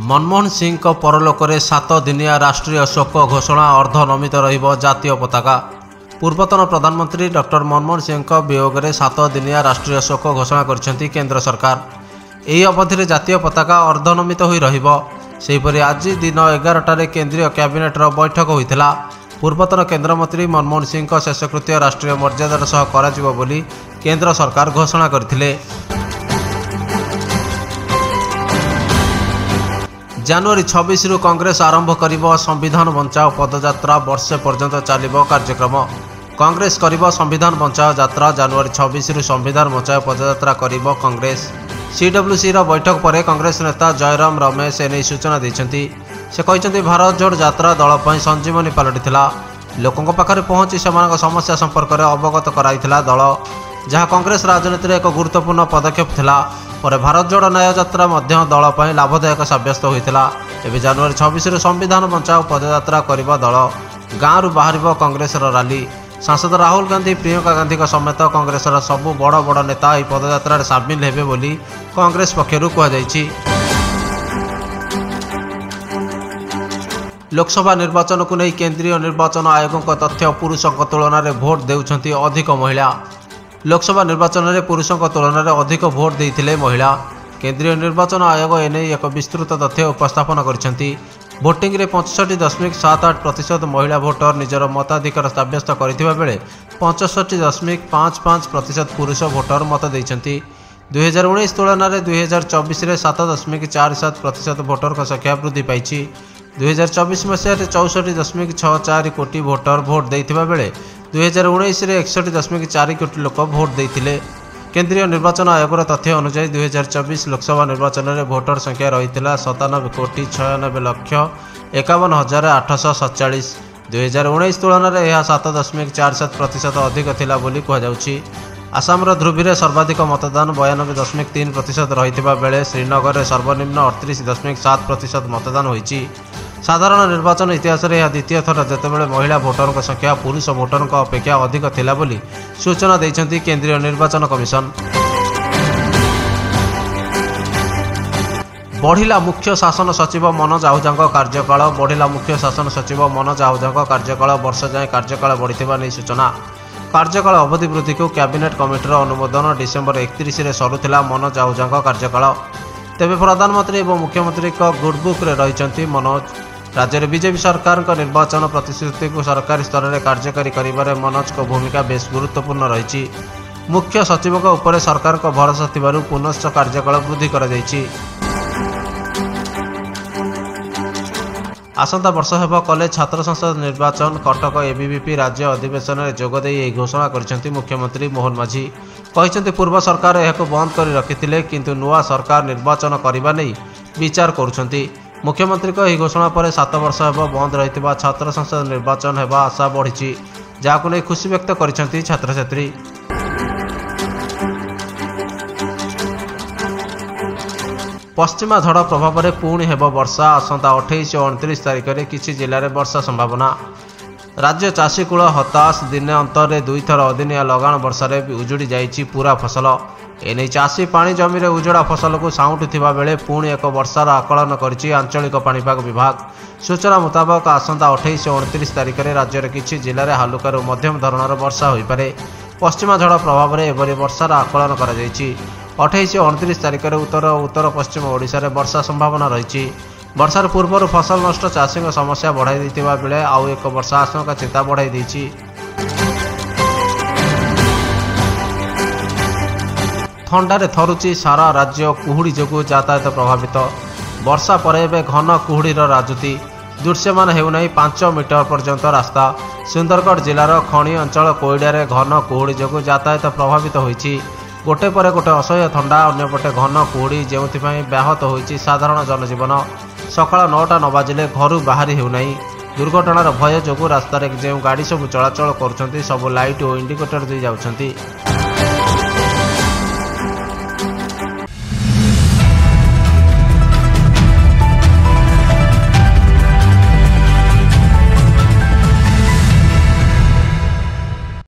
मनमोहन सिंह परलोकरे 7 दिनिया राष्ट्रीय शोक घोषणा अर्धनमित रहिबो जातीय पताका। पूर्वतन प्रधानमंत्री डॉक्टर मनमोहन सिंह वियोग में 7 दिनिया राष्ट्रीय शोक घोषणा करछंती केंद्र सरकार। एही अवधि में जातीय पताका अर्धनमित होई रहिबो। सेहिपरि आज दिन 11टारे केंद्रीय कैबिनेट बैठक होइथिला। पूर्वतन केंद्रमंत्री मनमोहन सिंह शेषकृत्य राष्ट्रीय मर्यादार सह कराजिबो बोली केंद्र सरकार घोषणा करथिले। जनवरी 26 रु कांग्रेस आरंभ करिबो संविधान बचाओ पदयात्रा। वर्षे पर्यंत चलिबो कार्यक्रम। कांग्रेस करिबो संविधान बचाओ यात्रा। जनवरी 26 रु संविधान बचाओ पदयात्रा करिबो कांग्रेस। सीडब्ल्यूसी बैठक पर कांग्रेस नेता जयराम रमेश एने सूचना दैछंती। से कहते भारत जोड़ यात्रा दल पर संजीवनी पलटिथिला। लोकों पाखरे पहुंची सेमानक समस्या संपर्क में अवगत कराइथिला दल, जहाँ कांग्रेस राजनीति एक गुरुत्वपूर्ण पदक्षेप थिला। पर भारत जोड़ न्याय यात्रा मध्य दल पर लाभदायक सब्यस्त होइथिला। एबे जनवरी 26 रु संविधान बचाओ पदयात्रा करिबो दल। गाँव बाहर कांग्रेस रैली। सांसद राहुल गांधी, प्रियंका गांधी समेत कांग्रेस सबु बड़ बड़ नेता यह पदयात्रा सामिल हेबे बोली कांग्रेस पक्षरु कहुଯାଇଛି। लोकसभा निर्वाचन को नहीं केंद्रीय निर्वाचन आयोग तथ्य पुरुषों तुलन में भोट देउछंती अधिक महिला। लोकसभा निर्वाचन में पुरुषों तुलन में अधिक भोट देइथिले महिला। केंद्रीय निर्वाचन आयोग एने एक विस्तृत तथ्य उपस्थापन करछंती। भोटिंग रे 65.78% महिला भोटर निजर मताधिकार सब्यस्त करथिबा बेले 65.55% पुरुष भोटर मत देइछंती। 2019 तुलन में 2024 रे 7.47% भोटर संख्या वृद्धि पाइछि। 2024 मसीह 64.64 कोटी भोटर भोट देइथिबा बेले 2019 रे 61.4 कोटी लोक भोट देइथिले। केंद्रीय निर्वाचन आयोग तथ्य अनुसार 2024 लोकसभा निर्वाचन में भोटर संख्या रही 97,96,51,847। 2019 तुलन में यह 7.47% अधिक थिला बोली कहुछि। आसाम ध्रुवी सर्वाधिक मतदान 92.3% रही बेले श्रीनगर में सर्वनिम्न 38.7% मतदान होइछि। साधारण निर्वाचन इतिहास में यह द्वितीय थर जितेबाला महिला भोटर संख्या पुरुष भोटर अपेक्षा अधिक थिला बोली सूचना दैछंती केंद्रीय निर्वाचन कमिशन। बढ़िला मुख्य शासन सचिव मनोज आहूजा कार्यकाल। बढ़िला मुख्य शासन सचिव मनोज आहूजा कार्यकाल वर्ष जाए कार्यकाल बढ़िथिबा नै सूचना। कार्यकाल अवधि वृद्धि को कैबिनेट कमिटीर अनुमोदन डिसेम्बर 31 रे सरुथिला मनोज आहूजा कार्यकाल। तेबे प्रधानमंत्री और मुख्यमंत्री गुडबुक रे रहिचंती मनोज। राज्य में बीजेपी सरकार निर्वाचन प्रतिश्रुति को सरकारी स्तर में कार्यकारी करिबारे मनोज को भूमिका बेस गुरुत्वपूर्ण रही। मुख्य सचिव उपर सरकार को भरोसा थिबारु पुनश्च कार्यकाल वृद्धि करा जायछि। आसंता वर्ष हेब कॉलेज छात्र संसद निर्वाचन। कटक एबीवीपी राज्य अधिवेशन में जोगदे यह घोषणा करछंती मुख्यमंत्री मोहन माझी। कहते पूर्व सरकार यह बंद कर रखिथिले, किंतु नुआ सरकार निर्वाचन करने नहीं विचार करुछंती। मुख्यमंत्री यह घोषणा पर 7 वर्ष हेब बंद रही छात्र संसद निर्वाचन हेबा आशा बढ़ी, जहां नहीं खुशी व्यक्त करछंती छात्र छात्री। पश्चिमा झड़ प्रभाव में पुणी हेब वर्षा। आसंता 28 और 29 तारिख में किसी जिले में वर्षा संभावना। राज्य चाषीकूल हताश। दिने अंतरे 2 थर अदिनिया लगाण वर्षा रे उजुड़ी जाइछि पूरा फसल। एने चाषी पानी जमी रे उजड़ा फसल को साउंटुथिबा बेले पुणी एक वर्षार आकलन करिछि आंचलिक पाणीपाग विभाग। सूचना मुताबक आसंता 28 और 29 तारिख में राज्य के किसी जिले में हालुकारू मध्यम धरणर वर्षा होइपारे। पश्चिमा झड़ प्रभाव में एभली वर्षार आकलन करा जाइछि। 28 और 29 तारिख में उत्तर पश्चिम ओडिशा रे वर्षा संभावना रही। वर्षार पूर्व फसल नष्ट चाषी समस्या बढ़ाई देथिबा बेले आउ एक वर्षा आशंका चिंता बढ़ाई देछि। ठंडारे थरुची सारा राज्य। कुहुड़ी जोगु यातायात प्रभावित। वर्षा पर एबे घन कुहुड़ीर राजुती। दृश्यमान हेउनाई 5 मीटर पर्यंत रास्ता। सुंदरगढ़ जिलार खणी अंचल कोईडारे घन कुहुड़ी जोगु यातायात प्रभावित होइछि। गोटे पर गोटे असह्य ठंडा, अन्यपटे घन कुहुड़ी जेउथिपाई व्याहत होइछि साधारण जनजीवन। सकाळ 9टा न बाजिले घरू बाहरी हेउनाई। दुर्घटनार भय जोगु रास्तार जो गाड़ी सब चलाचल करुछंती सब लाइट और इंडिकेटर दे जाउछंती।